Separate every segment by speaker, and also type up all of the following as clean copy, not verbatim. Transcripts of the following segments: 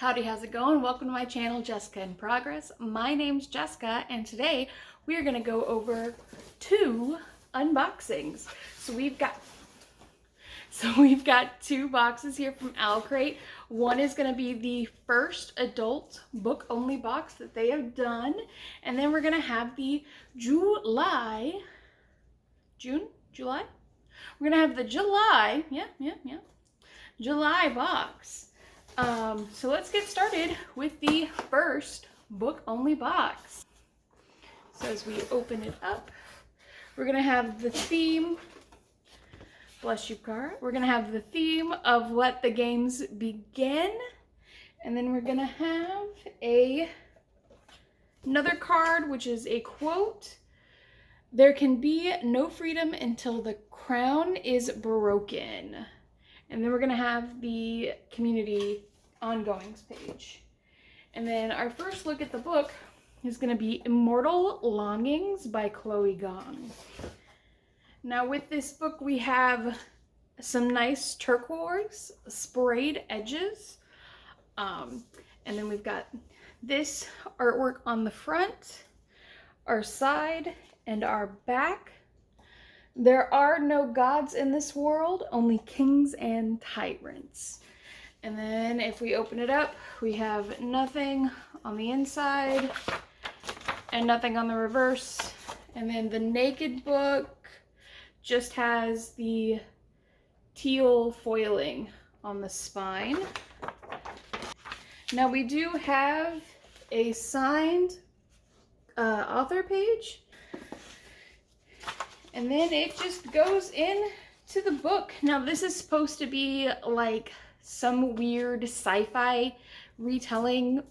Speaker 1: Howdy, how's it going? Welcome to my channel, Jessica in Progress. My name's Jessica, and today we are going to go over two unboxings. So we've got two boxes here from Owlcrate. One is going to be the first adult book-only box that they have done, and then we're going to have the July. We're going to have the July box. So let's get started with the first book-only box. So as we open it up, we're going to have the theme, bless you, Cara. We're going to have the theme of Let the Games Begin. And then we're going to have another card, which is a quote. There can be no freedom until the crown is broken. And then we're going to have the community ongoings page. And then our first look at the book is going to be Immortal Longings by Chloe Gong. Now with this book we have some nice turquoise sprayed edges. And then we've got this artwork on the front, our side, and our back. There are no gods in this world, only kings and tyrants. And then if we open it up, we have nothing on the inside and nothing on the reverse. And then the naked book just has the teal foiling on the spine. Now we do have a signed author page. And then it just goes into the book. Now this is supposed to be like some weird sci-fi retelling.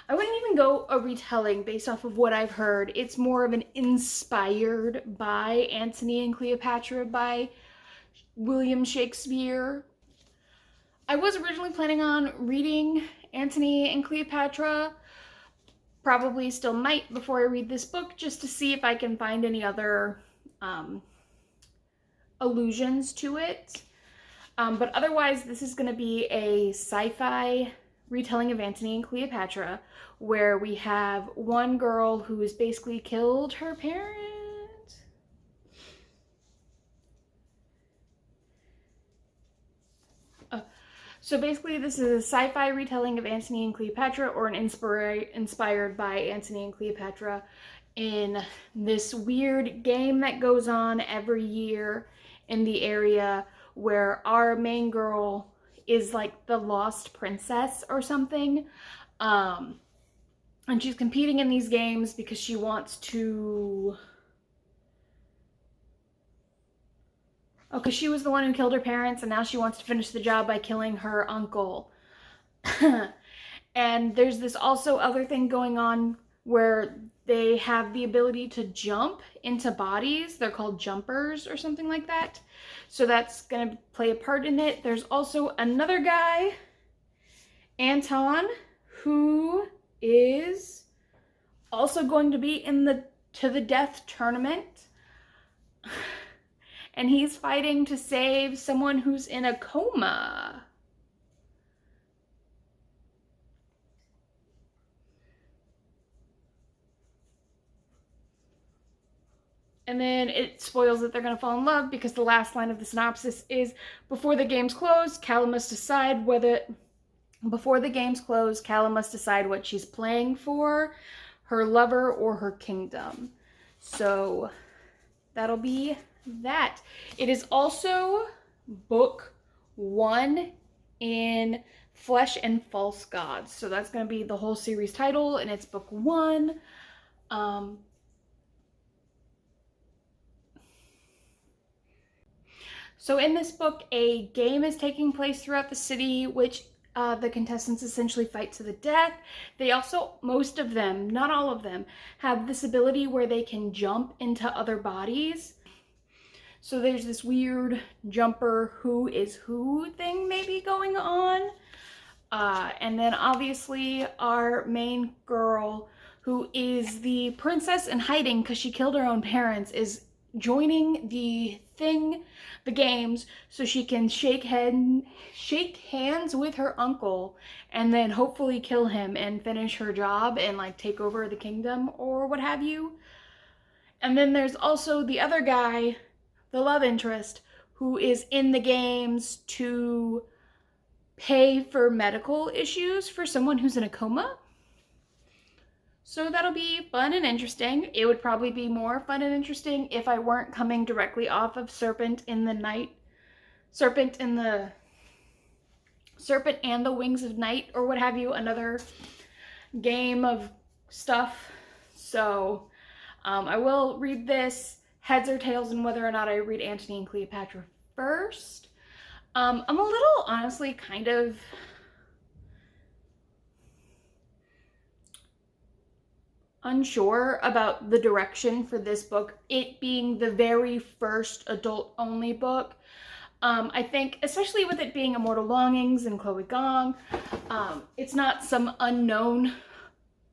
Speaker 1: I wouldn't even go a retelling based off of what I've heard. It's more of an inspired by Antony and Cleopatra by William Shakespeare. I was originally planning on reading Antony and Cleopatra. Probably still might before I read this book, just to see if I can find any other allusions to it. But otherwise, this is going to be a sci-fi retelling of Antony and Cleopatra, where we have one girl who has basically killed her parent. So basically, this is a sci-fi retelling of Antony and Cleopatra, or an inspired by Antony and Cleopatra, in this weird game that goes on every year in the area where our main girl is like the lost princess or something. And she's competing in these games because she wants to... Oh, because she was the one who killed her parents, and now she wants to finish the job by killing her uncle. And there's this also other thing going on where they have the ability to jump into bodies. They're called jumpers or something like that. So that's going to play a part in it. There's also another guy, Anton, who is also going to be in the To the Death tournament. And he's fighting to save someone who's in a coma. And then it spoils that they're going to fall in love because the last line of the synopsis is, before the games close, Callum must decide what she's playing for, her lover or her kingdom. So that'll be that. It is also book 1 in Flesh and False Gods. So that's going to be the whole series title, and it's book 1. So in this book, a game is taking place throughout the city, which the contestants essentially fight to the death. They also, most of them, not all of them, have this ability where they can jump into other bodies. So there's this weird jumper who is who thing maybe going on. And then obviously our main girl, who is the princess in hiding because she killed her own parents, is joining the the games, so she can shake hands with her uncle and then hopefully kill him and finish her job and like take over the kingdom or what have you. And then there's also the other guy, the love interest, who is in the games to pay for medical issues for someone who's in a coma. So that'll be fun and interesting. It would probably be more fun and interesting if I weren't coming directly off of Serpent and the Wings of Night or what have you, another game of stuff. So I will read this, heads or tails, and whether or not I read Antony and Cleopatra first. I'm a little, honestly, kind of unsure about the direction for this book, it being the very first adult-only book. I think, especially with it being Immortal Longings and Chloe Gong, it's not some unknown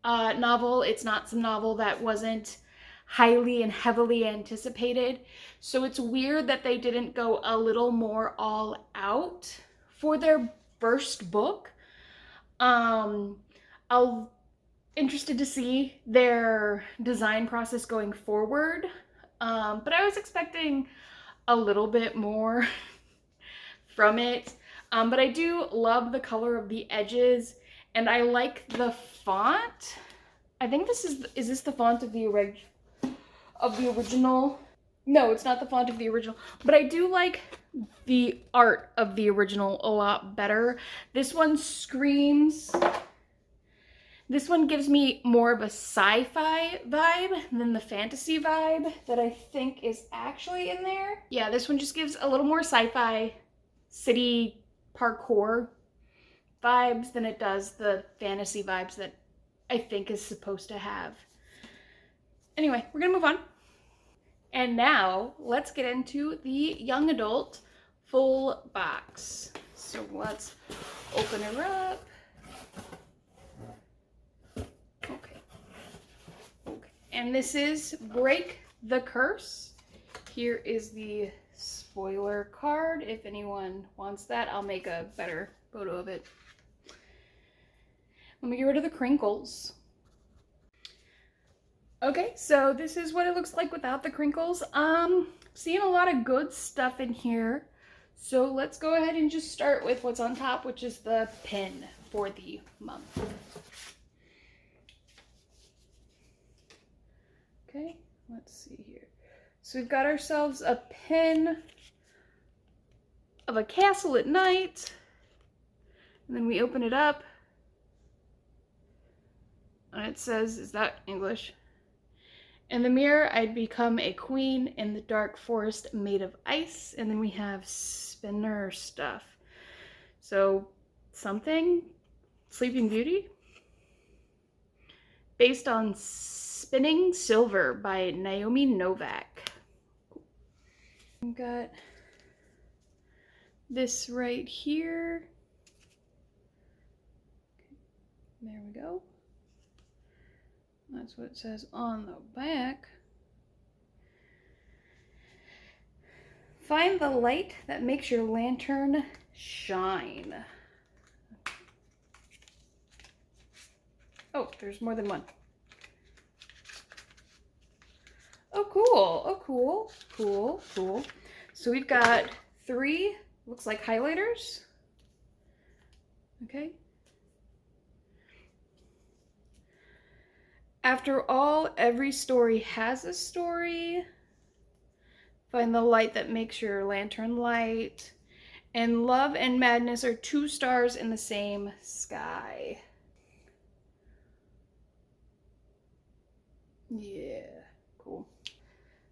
Speaker 1: novel. It's not some novel that wasn't highly and heavily anticipated. So it's weird that they didn't go a little more all out for their first book. I'll interested to see their design process going forward. But I was expecting a little bit more from it. But I do love the color of the edges, and I like the font. I think this is this the font of the original? No, it's not the font of the original, but I do like the art of the original a lot better. This one gives me more of a sci-fi vibe than the fantasy vibe that I think is actually in there. Yeah, this one just gives a little more sci-fi city parkour vibes than it does the fantasy vibes that I think is supposed to have. Anyway, we're gonna move on. And now let's get into the young adult full box. So let's open her up. Okay. And this is Break the Curse. Here is the spoiler card. If anyone wants that, I'll make a better photo of it. Let me get rid of the crinkles. Okay, so this is what it looks like without the crinkles. Seeing a lot of good stuff in here. So let's go ahead and just start with what's on top, which is the pin for the month. Okay, let's see here. So we've got ourselves a pin of a castle at night. And then we open it up. And it says, is that English? In the mirror, I'd become a queen in the dark forest made of ice. And then we have spinner stuff. So something, Sleeping Beauty? Based on Spinning Silver by Naomi Novak. We've got this right here. There we go. That's what it says on the back. Find the light that makes your lantern shine. Oh, there's more than one. Oh, cool. Oh, cool. Cool. Cool. So we've got 3, looks like highlighters. Okay. After all, every story has a story. Find the light that makes your lantern light. And love and madness are 2 stars in the same sky. Yeah, cool.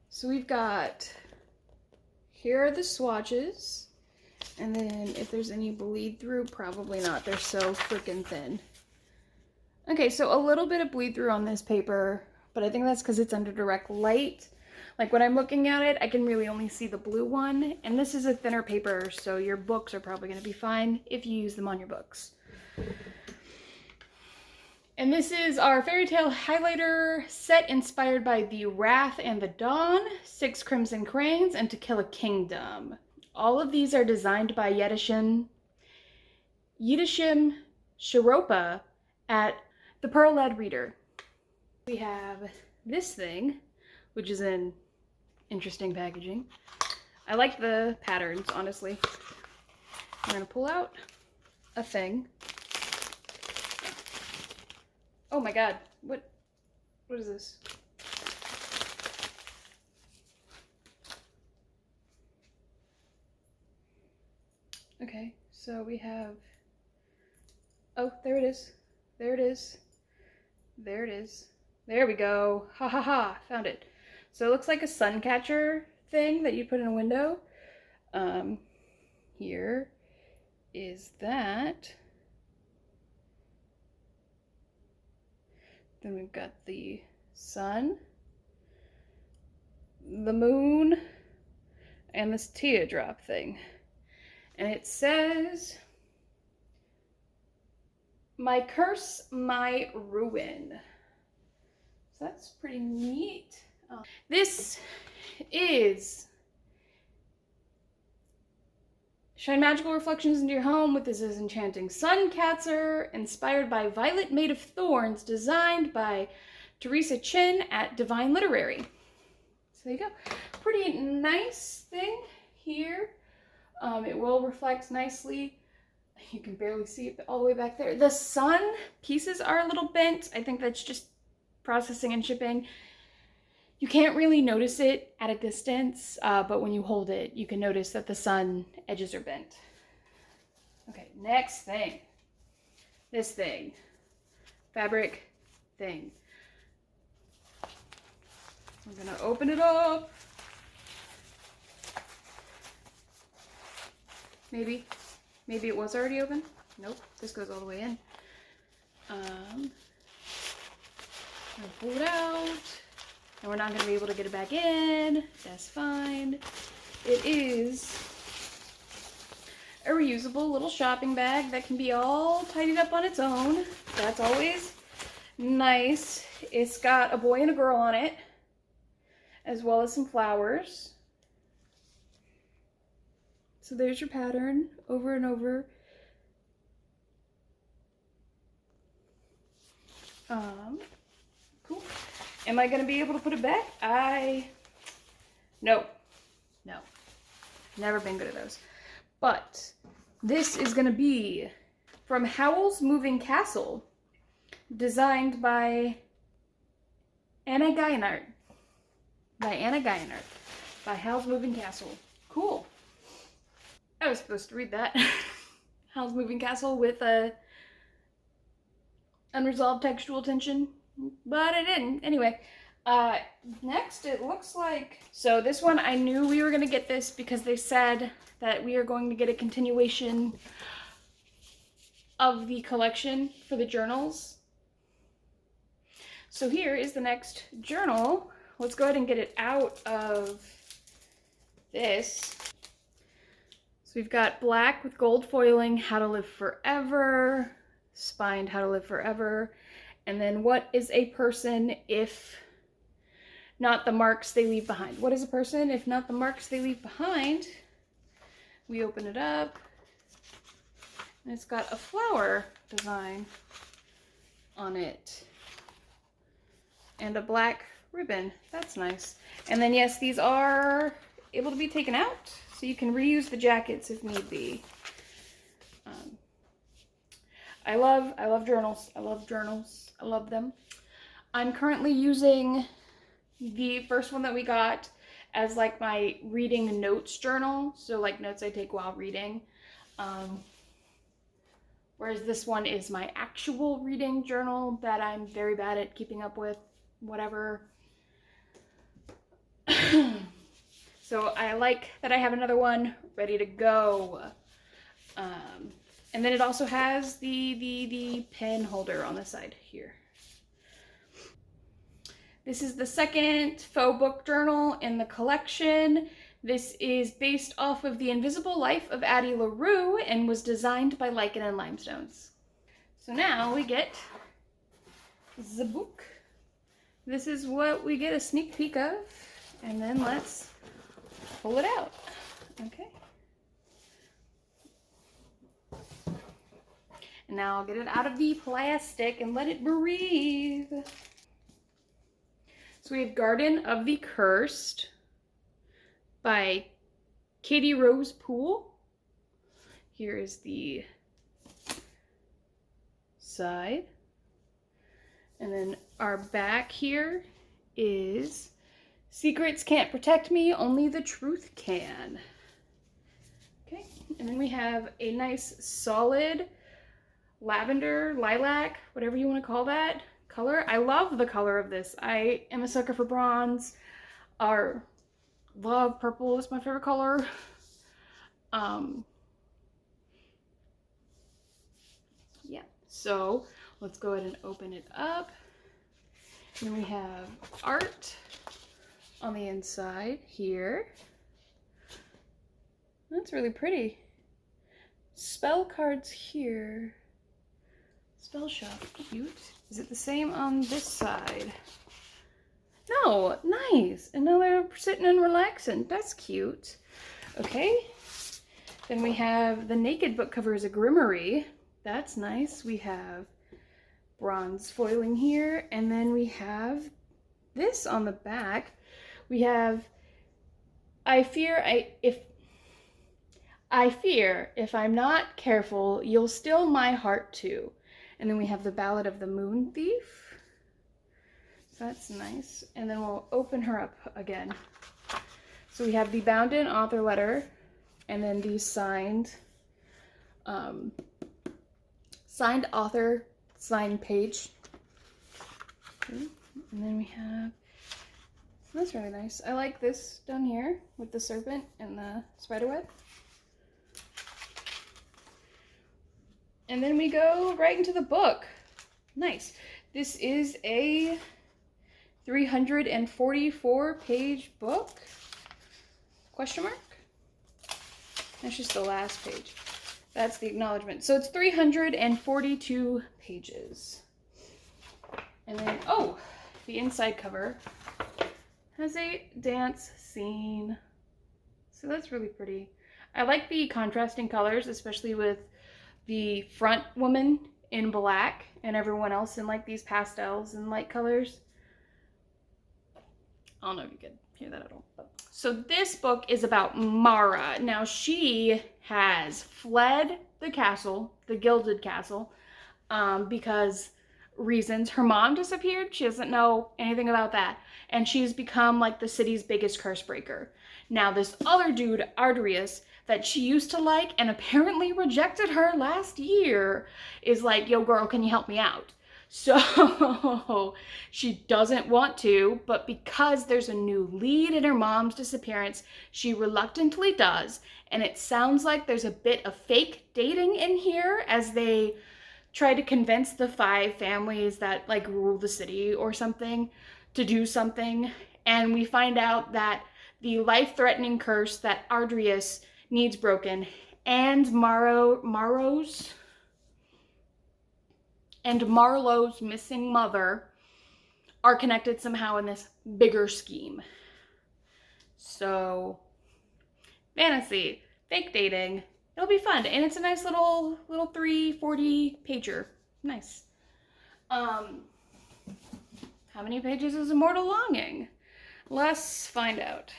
Speaker 1: So we've got, here are the swatches. And then if there's any bleed through, probably not. They're so freaking thin. Okay, so a little bit of bleed through on this paper, but I think that's because it's under direct light. Like when I'm looking at it, I can really only see the blue one. And this is a thinner paper, so your books are probably going to be fine if you use them on your books. And this is our fairy tale highlighter set inspired by The Wrath and the Dawn, 6 Crimson Cranes, and To Kill a Kingdom. All of these are designed by Yedishim Shiropa at the Pearl Lead Reader. We have this thing, which is in interesting packaging. I like the patterns, honestly. I'm gonna pull out a thing. Oh my god, what is this? Okay, so we have, oh, there it is. There it is. There it is. There we go. Ha ha ha, found it. So it looks like a sun catcher thing that you put in a window. Here is that. Then we've got the sun, the moon, and this teardrop thing. And it says, "My curse, my ruin." So that's pretty neat. This is shine magical reflections into your home with this enchanting sun catcher, inspired by Violet Made of Thorns, designed by Teresa Chin at Divine Literary. So there you go. Pretty nice thing here. It will reflect nicely. You can barely see it all the way back there. The sun pieces are a little bent. I think that's just processing and shipping. You can't really notice it at a distance, but when you hold it, you can notice that the sun edges are bent. Okay, next thing. This thing. Fabric thing. I'm gonna open it up. Maybe it was already open. Nope, this goes all the way in. I'm gonna pull it out. And we're not going to be able to get it back in. That's fine. It is a reusable little shopping bag that can be all tidied up on its own. That's always nice. It's got a boy and a girl on it, as well as some flowers. So there's your pattern over and over. Cool. Am I going to be able to put it back? No. Never been good at those. But this is going to be from Howl's Moving Castle, designed by Anna Guyenart. By Howl's Moving Castle. Cool. I was supposed to read that. Howl's Moving Castle with a unresolved textual tension. But I didn't. Anyway, next it looks like, so this one I knew we were going to get this because they said that we are going to get a continuation of the collection for the journals. So here is the next journal. Let's go ahead and get it out of this. So we've got black with gold foiling, How to Live Forever, spined How to Live Forever. And then what is a person if not the marks they leave behind? What is a person if not the marks they leave behind? We open it up, and it's got a flower design on it. And a black ribbon. That's nice. And then yes, these are able to be taken out, so you can reuse the jackets if need be. I love journals. I love journals. I love them. I'm currently using the first one that we got as like my reading notes journal. So like notes I take while reading. Whereas this one is my actual reading journal that I'm very bad at keeping up with, whatever. So I like that I have another one ready to go. And then it also has the pen holder on the side here. This is the second faux book journal in the collection. This is based off of The Invisible Life of Addie LaRue and was designed by Lichen and Limestones. So now we get the book. This is what we get a sneak peek of, and then let's pull it out. Okay. And now I'll get it out of the plastic and let it breathe. So we have Garden of the Cursed by Katie Rose Poole. Here is the side. And then our back here is Secrets Can't Protect Me, Only the Truth Can. Okay, and then we have a nice solid lavender, lilac, whatever you want to call that color. I love the color of this. I am a sucker for bronze. Or love purple is my favorite color. Yeah, so let's go ahead and open it up. And then we have art on the inside here. That's really pretty. Spell cards here. Spell shop, cute. Is it the same on this side? No, nice. And now they're sitting and relaxing. That's cute. Okay. Then we have the naked book cover is a grimoire. That's nice. We have bronze foiling here. And then we have this on the back. We have, I fear if I'm not careful, you'll steal my heart too. And then we have the Ballad of the Moon Thief. So that's nice. And then we'll open her up again. So we have the bound in author letter and then the signed author signed page. Okay. And then we have, that's really nice. I like this down here with the serpent and the spiderweb. And then we go right into the book. Nice. This is a 344 page book? Question mark? That's just the last page. That's the acknowledgement. So it's 342 pages. And then, oh, the inside cover has a dance scene. So that's really pretty. I like the contrasting colors, especially with the front woman in black and everyone else in like these pastels and light colors. I don't know if you could hear that at all. So this book is about Mara. Now she has fled the castle, the Gilded Castle, because reasons. Her mom disappeared. She doesn't know anything about that. And she's become like the city's biggest curse breaker. Now this other dude, Ardrius, that she used to like and apparently rejected her last year, is like, yo girl, can you help me out? So she doesn't want to, but because there's a new lead in her mom's disappearance, she reluctantly does. And it sounds like there's a bit of fake dating in here as they try to convince the 5 families that like rule the city or something to do something. And we find out that the life-threatening curse that Ardrius needs broken and Marlowe's missing mother are connected somehow in this bigger scheme. So, fantasy, fake dating, it'll be fun. And it's a nice little 340 pager. Nice. How many pages is Immortal Longing? Let's find out.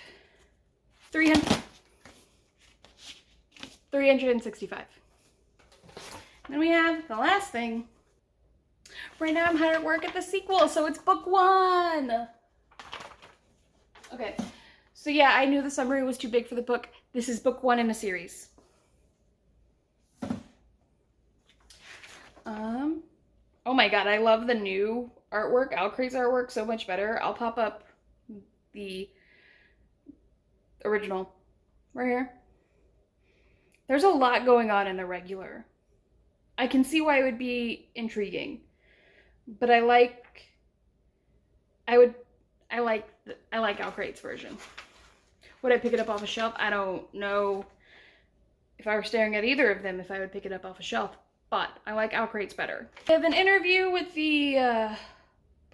Speaker 1: 365. And then we have the last thing. Right now I'm hard at work at the sequel, so it's book 1. Okay, so yeah, I knew the summary was too big for the book. This is book 1 in a series. Oh my god, I love the new artwork, Owlcrate's artwork, so much better. I'll pop up the original right here. There's a lot going on in the regular. I can see why it would be intriguing, but I like Owlcrate's version. Would I pick it up off a shelf? I don't know if I were staring at either of them if I would pick it up off a shelf, but I like Owlcrate's better. I have an interview with the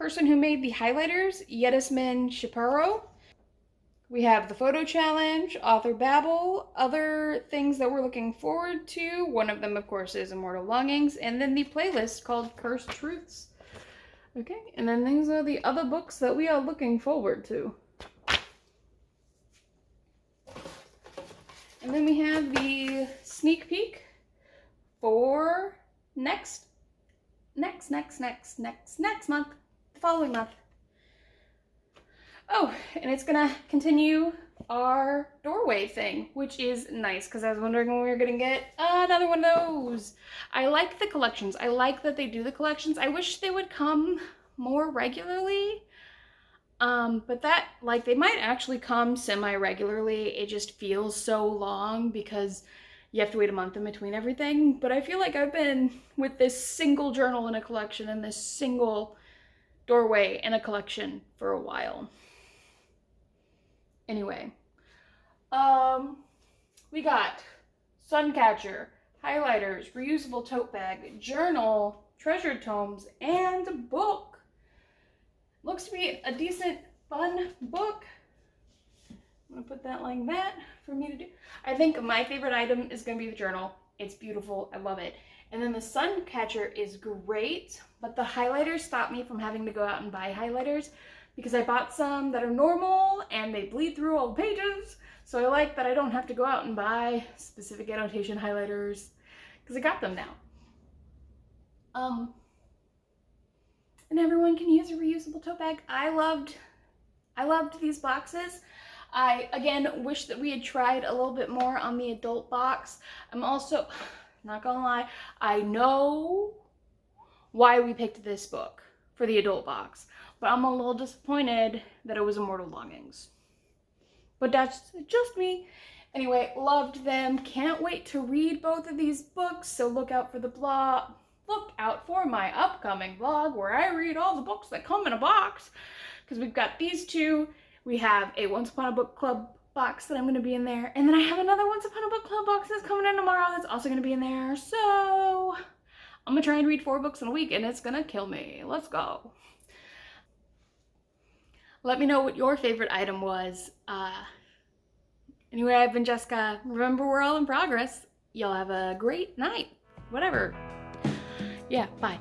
Speaker 1: person who made the highlighters, Yedisman Shapiro. We have the photo challenge, author babble, other things that we're looking forward to. One of them, of course, is Immortal Longings, and then the playlist called Cursed Truths. Okay, and then these are the other books that we are looking forward to. And then we have the sneak peek for next month, the following month. Oh, and it's gonna continue our doorway thing, which is nice because I was wondering when we were gonna get another one of those. I like the collections. I like that they do the collections. I wish they would come more regularly. But that, like, they might actually come semi-regularly. It just feels so long because you have to wait a month in between everything. But I feel like I've been with this single journal in a collection and this single doorway in a collection for a while. Anyway, we got Suncatcher, highlighters, reusable tote bag, journal, treasured tomes, and book. Looks to be a decent, fun book. I'm gonna put that like that for me to do. I think my favorite item is gonna be the journal. It's beautiful, I love it. And then the Suncatcher is great, but the highlighters stopped me from having to go out and buy highlighters because I bought some that are normal and they bleed through all the pages. So I like that I don't have to go out and buy specific annotation highlighters because I got them now. And everyone can use a reusable tote bag. I loved these boxes. I, again, wish that we had tried a little bit more on the adult box. I'm also, not gonna lie, I know why we picked this book for the adult box, but I'm a little disappointed that it was Immortal Longings. But that's just me. Anyway, loved them. Can't wait to read both of these books, so look out for the blog. Look out for my upcoming vlog where I read all the books that come in a box, because we've got these two. We have a Once Upon a Book Club box that I'm going to be in there, and then I have another Once Upon a Book Club box that's coming in tomorrow that's also going to be in there. So I'm going to try and read 4 books in a week and it's going to kill me. Let's go. Let me know what your favorite item was. Anyway, I've been Jessica. Remember, we're all in progress. Y'all have a great night. Whatever. Yeah, bye.